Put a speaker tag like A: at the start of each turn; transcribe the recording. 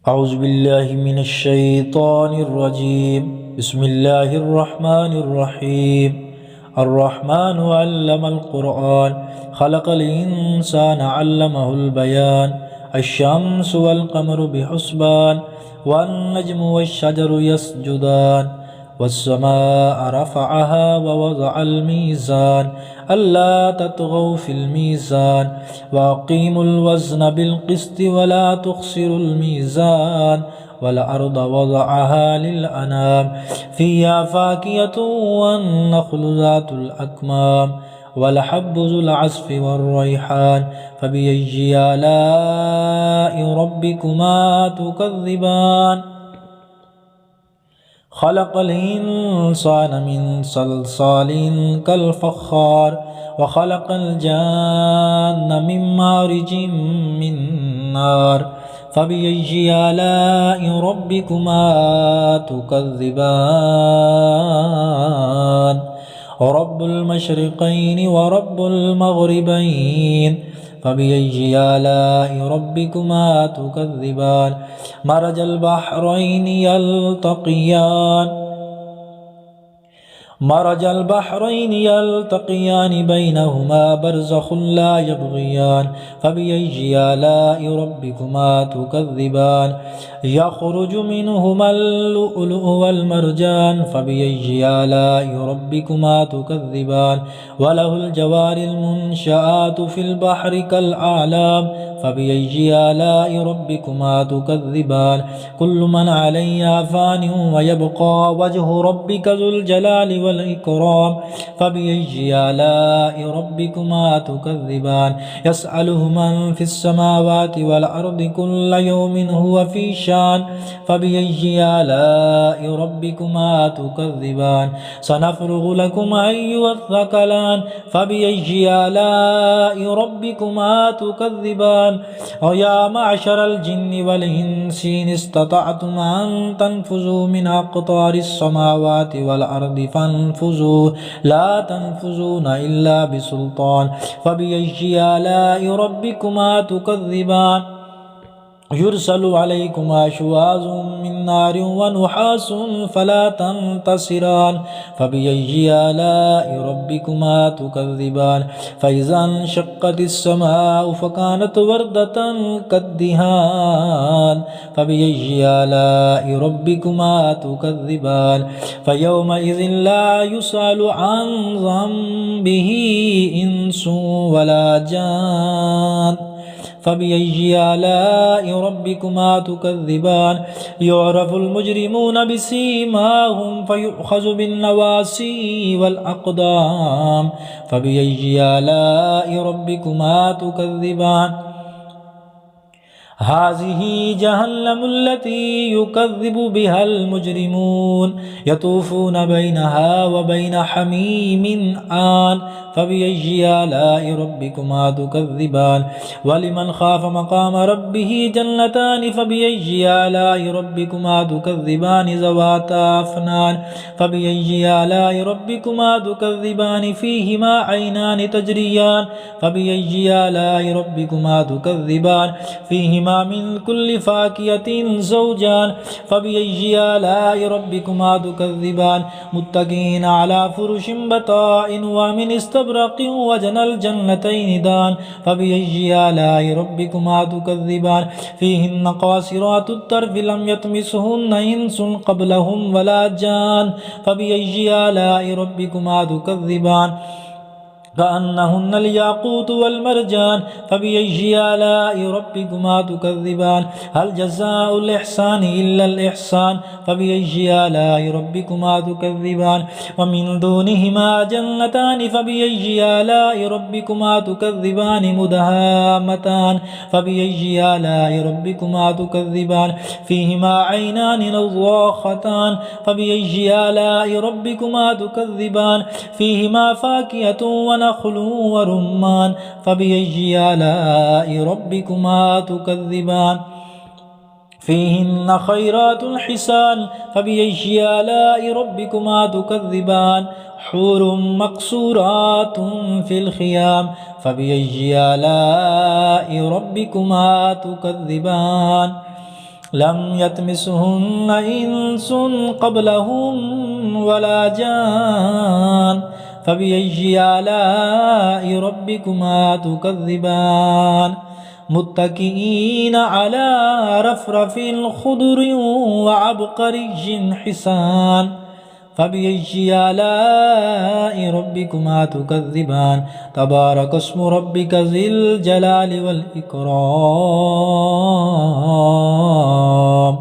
A: أعوذ بالله من الشيطان الرجيم. بسم الله الرحمن الرحيم. الرحمن علم القرآن خلق الإنسان علمه البيان. الشمس والقمر بحسبان والنجم والشجر يسجدان والسماء رفعها ووضع الميزان ألا تطغوا في الميزان وأقيموا الوزن بالقسط ولا تخسروا الميزان والأرض وضعها للأنام فيها فاكهة والنخل ذات الأكمام والحب ذو العصف والريحان فبأي آلاء ربكما تكذبان. خلق الإنسان من صلصال كالفخار وخلق الجان من مارج من نار فبأي آلاء ربكما تكذبان. رب المشرقين ورب المغربين فبأي آلاء ربكما تكذبان. مرج البحرين يلتقيان بينهما برزخ لا يبغيان فبأي آلاء ربكما تكذبان. يخرج منهما اللؤلؤ والمرجان فبأي آلاء ربكما تكذبان. وله الجوار المنشآت في البحر كالأعلام فبأي آلاء ربكما تكذبان. كل من عليها فان ويبقى وجه ربك ذو الجلال والإكرام فبأي آلاء ربكما تكذبان. يسأله من في السماوات والأرض كل يوم هو في شان فبأي آلاء ربكما تكذبان. سنفرغ لكم أيها الثقلان فبأي آلاء ربكما تكذبان. ويا معشر الجن والإنس إن استطعتم أن تنفذوا من أقطار السماوات والأرض فانفذوا لا تنفذون إلا بسلطان فبأي آلاء ربكما تكذبان. يرسل عليكما شواظ من نار ونحاس فلا تنتصران فبأي آلاء ربكما تكذبان. فإذا انشقت السماء فكانت وردة كالدهان فبأي آلاء ربكما تكذبان. فيومئذ لا يسأل عن ذنبه إنس ولا جان فبأي آلاء ربكما تكذبان. يعرف المجرمون بسيماهم فيؤخذ بالنواصي والأقدام فبأي آلاء ربكما تكذبان. هذه جهنم التي يكذب بها المجرمون يطوفون بينها وبين حميم آن فبأي آلاء ربكما تكذبان. ولمن خاف مقام ربه جنتان فبأي آلاء ربكما تكذبان. ذواتا أفنان فبأي آلاء ربكما تكذبان. فيهما عينان تجريان فبأي آلاء ربكما تكذبان. فيهما من كل فاكهة زوجان فبأي آلاء ربكما تكذبان. متكئين على فرش بطائن ومن استبرق وجنى الجنتين دان فبأي آلاء ربكما تكذبان. فيهن قاصرات الطرف لم يطمثهن إنس قبلهم ولا جان فبأي آلاء ربكما تكذبان. كأنهن الياقوت والمرجان فبأي آلاء ربكما تكذبان. هل جزاء الإحسان إلا الإحسان فبأي آلاء ربكما تكذبان. ومن دونهما جنتان فبأي آلاء ربكما تكذبان. مدهامتان فبأي آلاء ربكما تكذبان. فيهما عينان نضاختان فبأي آلاء ربكما تكذبان. فيهما فاكهة ونخل ورمان فبأي آلاء ربكما تكذبان. فيهن خيرات حسان فبأي آلاء ربكما تكذبان. حور مقصورات في الخيام فبأي آلاء ربكما تكذبان. لم يطمسهن إنس قبلهم ولا جان فبأي آلاء ربكما تكذبان متكئين على رفرف خضر وعبقري حسان فبأي آلاء ربكما تكذبان تبارك اسم ربك ذي الجلال والإكرام.